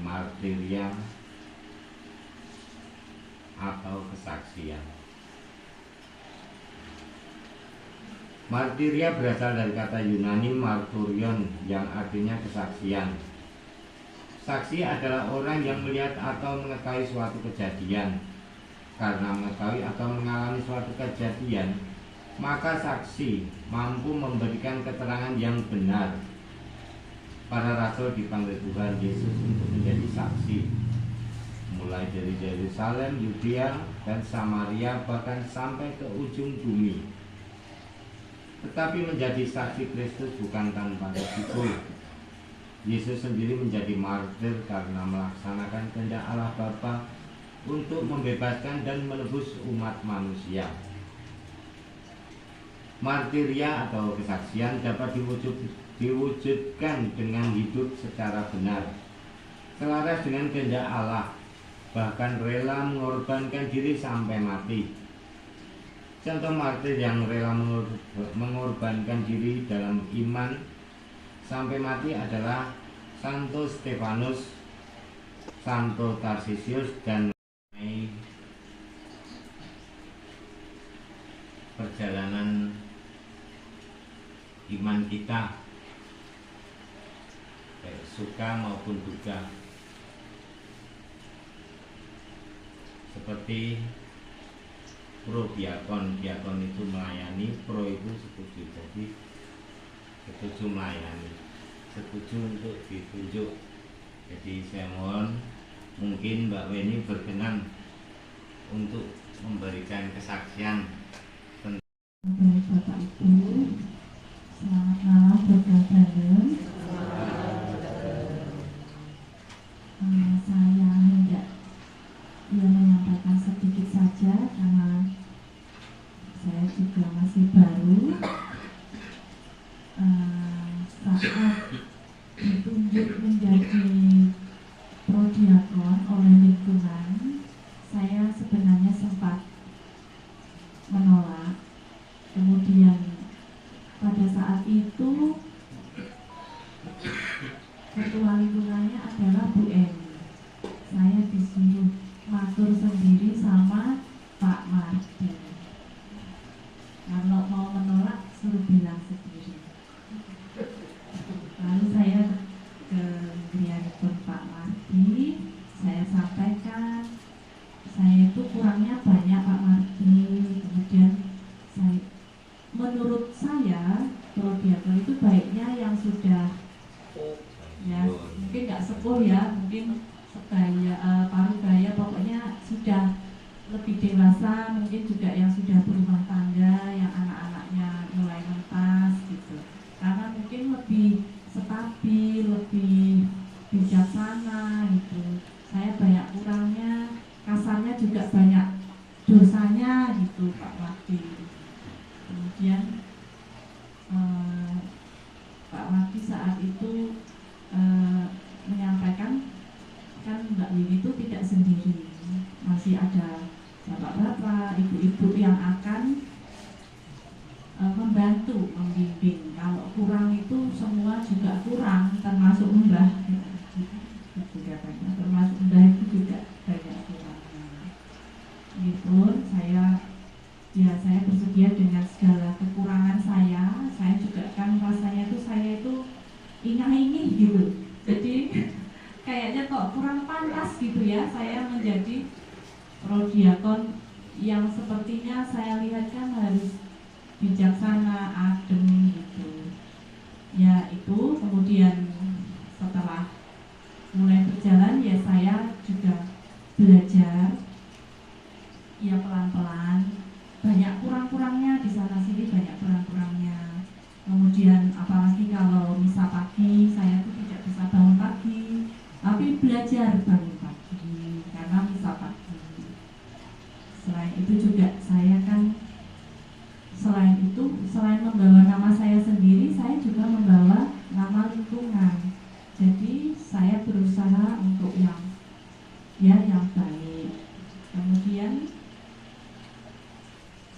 martiria atau kesaksian. Martiria berasal dari kata Yunani marturion yang artinya kesaksian. Saksi adalah orang yang melihat atau mengetahui suatu kejadian. Karena mengetahui atau mengalami suatu kejadian, maka saksi mampu memberikan keterangan yang benar. Para rasul dipanggil Tuhan Yesus untuk menjadi saksi, mulai dari Yerusalem, Yudea, dan Samaria, bahkan sampai ke ujung bumi. Tetapi menjadi saksi Kristus bukan tanpa risiko. Yesus sendiri menjadi martir karena melaksanakan kehendak Allah Bapa untuk membebaskan dan menebus umat manusia. Martiria atau kesaksian dapat diwujudkan dengan hidup secara benar, selaras dengan kehendak Allah, bahkan rela mengorbankan diri sampai mati. Contoh martir yang rela mengorbankan diri dalam iman sampai mati adalah Santo Stefanus, Santo Tarsisius, dan perjalanan iman kita, baik suka maupun duka. Seperti pro diakon, diakon itu melayani, pro itu setuju, jadi setuju melayani, setuju untuk ditunjuk. Jadi saya mohon mungkin Mbak Weni berkenan untuk memberikan kesaksian tentang Bapak Ibu. Selamat malam saudara-saudara. Saya hendak menyampaikan sedikit saja karena saya juga masih baru. Saat ditunjuk menjadi prodiakon oleh lingkungan, saya sebenarnya sempat menolak. Kemudian pada saat itu ketua lingkungannya adalah Bu Eni. Saya disuruh matur sendiri sama Pak Mardi. Kalau mau menolak suruh bilang sendiri. Lalu saya ke Grianipun Pak Mardi, saya sampaikan saya itu kurangnya banyak Pak Mardi. Kemudian menurut saya prodiakon itu baiknya yang sudah ya mungkin nggak sepuh ya, mungkin sebaya parubaya, pokoknya sudah lebih dewasa, mungkin juga yang sudah berumah tangga, yang anak-anaknya mulai mentas gitu, karena mungkin lebih stabil, lebih bijaksana gitu. Saya banyak kurangnya, kasarnya juga banyak dosanya gitu Pak Wati. Kemudian Pak Wati saat itu menyampaikan, kan Mbak Wini itu tidak sendiri, masih ada bapak-bapak, ibu-ibu yang akan membantu, membimbing. Kalau kurang itu semua juga kurang, termasuk Mbah. Itu katanya, termasuk Mbah itu juga banyak kurangnya. Gitu, saya bersedia dengan segala kekurangan saya juga kan rasanya itu saya itu ingah-ingih gitu. Jadi kayaknya kok kurang pantas gitu ya saya menjadi prodiakon yang sepertinya saya lihat kan harus bijaksana, adem gitu. Ya itu kemudian setelah mulai berjalan ya saya juga belajar ya pelan-pelan, banyak kurang-kurangnya di sana sini, banyak kurang-kurangnya. Kemudian apalagi kalau misa pagi saya tuh tidak bisa bangun pagi, belajar bangun pagi karena misa pagi. Selain itu juga saya kan selain membawa nama saya sendiri, saya juga membawa nama lingkungan. Jadi saya berusaha untuk yang baik. Kemudian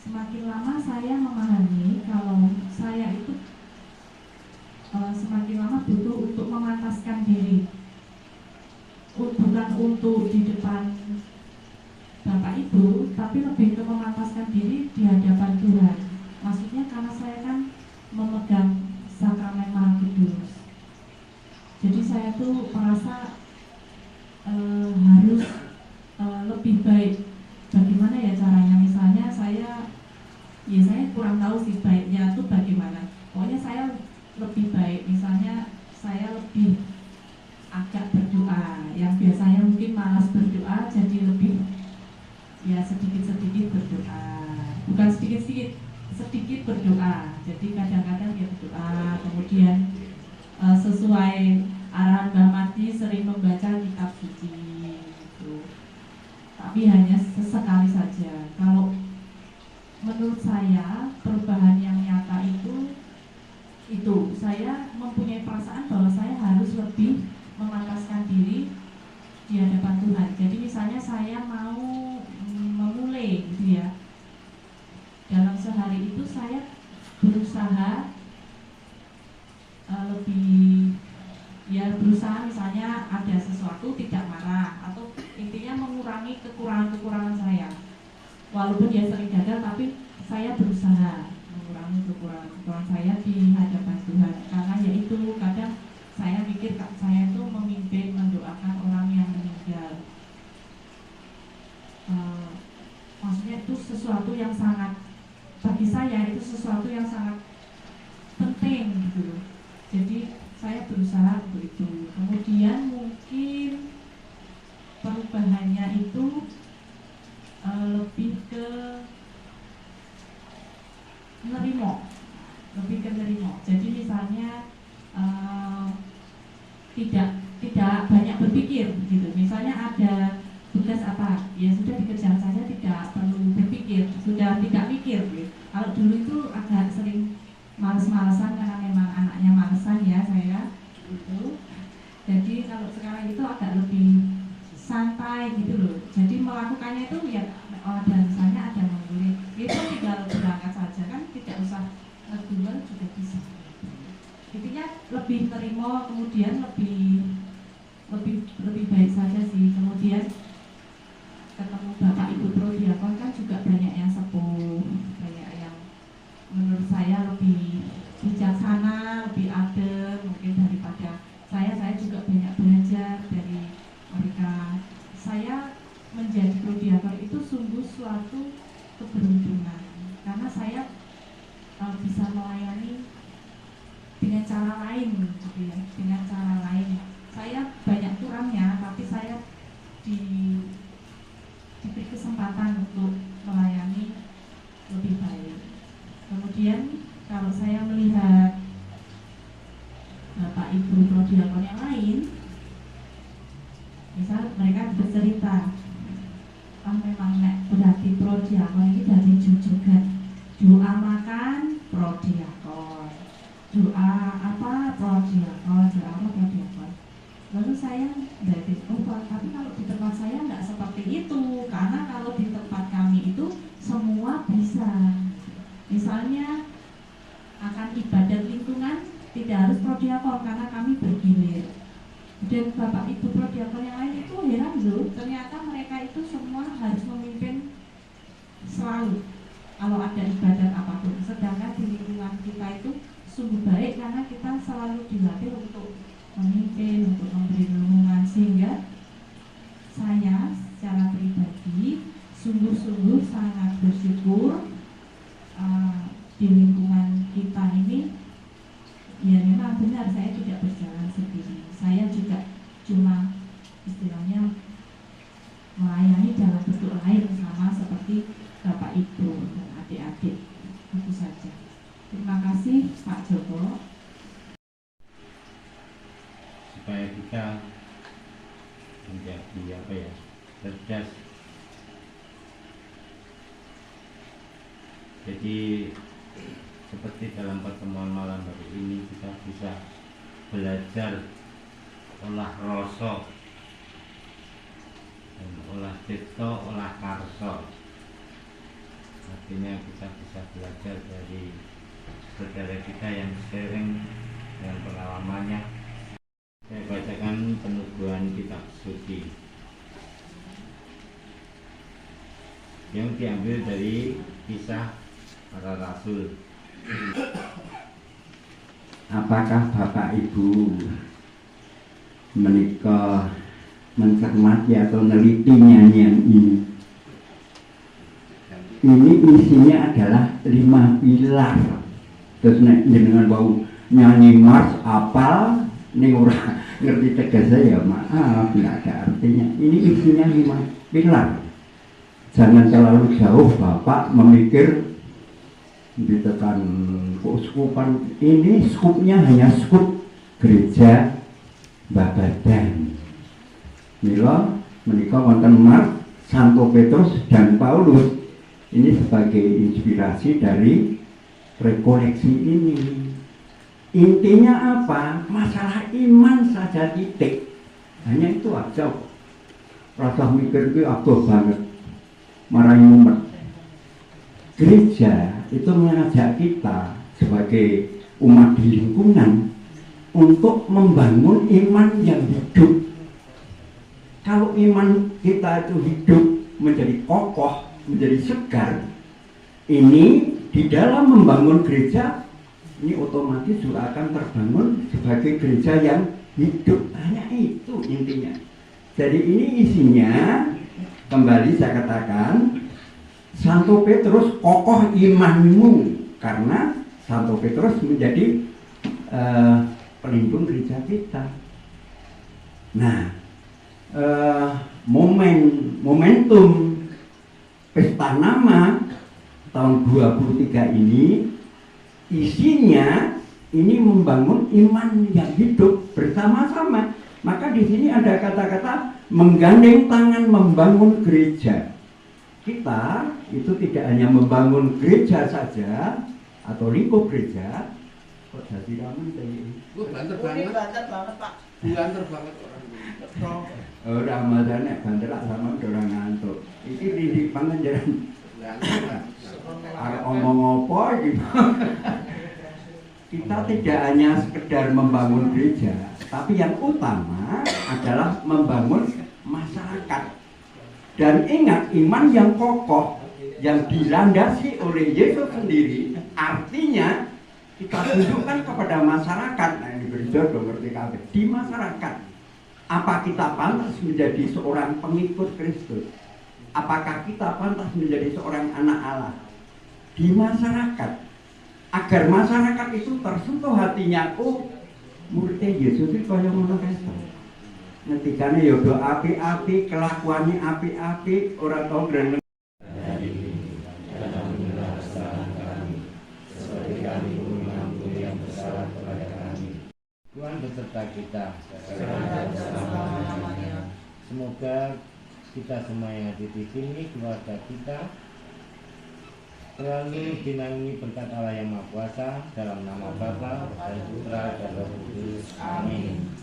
semakin lama saya memahami kalau saya itu semakin lama butuh untuk memantaskan diri, bukan untuk di depan Bapak Ibu, tapi lebih ke memantaskan diri di hadapan Tuhan. Maksudnya karena saya kan memegang sakramen Maha Kudus, jadi saya tuh merasa harus lebih baik. Bagaimana ya caranya? Misalnya saya kurang tahu sih baiknya tuh bagaimana. Pokoknya saya lebih baik. Misalnya saya lebih agak berdoa, yang biasanya mungkin malas berdoa, jadi lebih sedikit-sedikit berdoa. Bukan sedikit berdoa. Jadi kadang-kadang ya berdoa. Kemudian sesuai arahan Mbah Mati sering membaca kitab suci gitu. Tapi hanya sesekali saja. Kalau menurut saya perubahan yang nyata itu saya mempunyai perasaan bahwa saya harus lebih memantaskan diri di hadapan Tuhan. Jadi misalnya saya mau memulai gitu ya, dalam sehari itu saya berusaha berusaha misalnya ada sesuatu tidak marah, atau intinya mengurangi kekurangan saya. Walaupun dia sering gagal, tapi saya berusaha mengurangi kekurangan saya di hadapan Tuhan. Karena yaitu kadang saya pikir saya itu memimpin, mendoakan orang yang meninggal. Maksudnya itu sesuatu yang sangat, bagi saya itu sesuatu yang sangat penting gitu. Jadi saya berusaha untuk itu. Kemudian mungkin perubahannya itu lebih ke nerimo. Jadi misalnya tidak banyak berpikir gitu. Misalnya ada tugas apa, ya sudah dikerjakan saja, tidak perlu berpikir, sudah tidak mikir gitu. Kalau dulu itu agak sering males-malesan karena memang anaknya malesan ya saya gitu. Jadi kalau sekarang itu agak lebih santai gitu loh. Jadi melakukannya itu ya ada misalnya ada mengulik, itu tinggal berangkat saja kan, tidak usah ngedumel juga bisa. Intinya lebih terima, kemudian lebih baik saja sih. Kemudian ketemu Bapak Ibu Prodiakon kan juga banyak yang sepuh, banyak yang menurut saya lebih bijaksana, lebih adem mungkin daripada saya. Saya juga banyak belajar dari mereka. Saya menjadi prodiakon itu sungguh suatu keberuntungan, karena saya bisa melayani dengan cara lain gitu ya, dengan cara lain. Saya banyak kurangnya, tapi saya diberi kesempatan untuk melayani lebih baik. Kemudian kalau saya melihat Bapak Ibu prodiakon yang lain, misal mereka bercerita, memang berarti prodiakon ini dari jujugan, doa makan prodiakon, doa apa prodiakon. Lalu saya berarti tapi kalau di tempat saya nggak seperti itu, karena kalau di tempat kami itu semua bisa. Misalnya akan ibadat lingkungan tidak harus prodiakon karena kami bergilir. Dan Bapak Ibu prodiakon yang lain itu heran loh, ternyata mereka itu semua harus memimpin selalu kalau ada ibadat apapun. Sedangkan di lingkungan kita itu sungguh baik karena kita selalu dilatih untuk memimpin, untuk memberi dukungan, sehingga saya secara pribadi sungguh-sungguh sangat bersyukur di lingkungan kita ini. Ya memang benar, saya tidak berjalan sendiri. Saya juga cuma istilahnya melayani dalam bentuk lain, sama seperti Bapak Ibu dan adik-adik. Itu saja. Terima kasih Pak Joko. Supaya kita menjadi apa ya, cerdas. Jadi seperti dalam pertemuan malam hari ini kita bisa belajar olah rasa dan olah cipta, olah karsa. Artinya kita bisa belajar dari saudara kita yang sharing dengan pengalamannya. Saya bacakan penubuhan kitab suci yang diambil dari Kisah Para Rasul. Apakah Bapak Ibu menikah mencermati atau neliti nyanyian ini? Ini isinya adalah 5 pilar. Terus dengan bau nyanyi mars apal, ini orang ngerti tegasnya ya maaf, nggak ada artinya. Ini isinya 5 pilar. Jangan terlalu jauh Bapak memikir ditekan keuskupan ini, skupnya hanya skup gereja Babadan. Mila menikah wonten Mars, Santo Petrus dan Paulus. Ini sebagai inspirasi dari rekoleksi ini. Intinya apa? Masalah iman saja, titik. Hanya itu aja. Rasa mikir itu abduh banget. Marahin umat. Gereja itu mengajak kita sebagai umat di lingkungan untuk membangun iman yang hidup. Kalau iman kita itu hidup, menjadi kokoh, menjadi segar, ini di dalam membangun gereja, ini otomatis juga akan terbangun sebagai gereja yang hidup. Hanya itu intinya. Jadi ini isinya, kembali saya katakan, Santo Petrus kokoh imanmu, karena Santo Petrus menjadi pelindung gereja kita. Nah, momentum Pesta Nama tahun 23 ini isinya ini membangun iman yang hidup bersama-sama. Maka di sini ada kata-kata menggandeng tangan membangun gereja. Kita itu tidak hanya membangun gereja saja atau lingkup gereja. Kok jadi ramen tadi? Banter banget. Banter banget, Pak. Banter banget orang. Ramadan banter sama orang ngantuk. Iki didik banget jaran. Ngomong apa gitu. Kita tidak hanya sekedar membangun gereja, tapi yang utama adalah membangun masyarakat. Dan ingat, iman yang kokoh, yang dilandasi oleh Yesus sendiri, artinya kita tunjukkan kepada masyarakat. Nah ini berbeda dong, ngerti kabeh. Di masyarakat, apa kita pantas menjadi seorang pengikut Kristus? Apakah kita pantas menjadi seorang anak Allah? Di masyarakat, agar masyarakat itu tersentuh hatinya, oh muridnya Yesus itu kaya ngono kae. Ngetikane ya do api-api, kelakuannya api-api, ora tau grene. Tuhan beserta kita. Semoga kita semua yang ada di sini, keluarga kita, selalu dinaungi berkat Allah yang Maha Kuasa, dalam nama Bapa dan Putra dan Roh Kudus. Amin.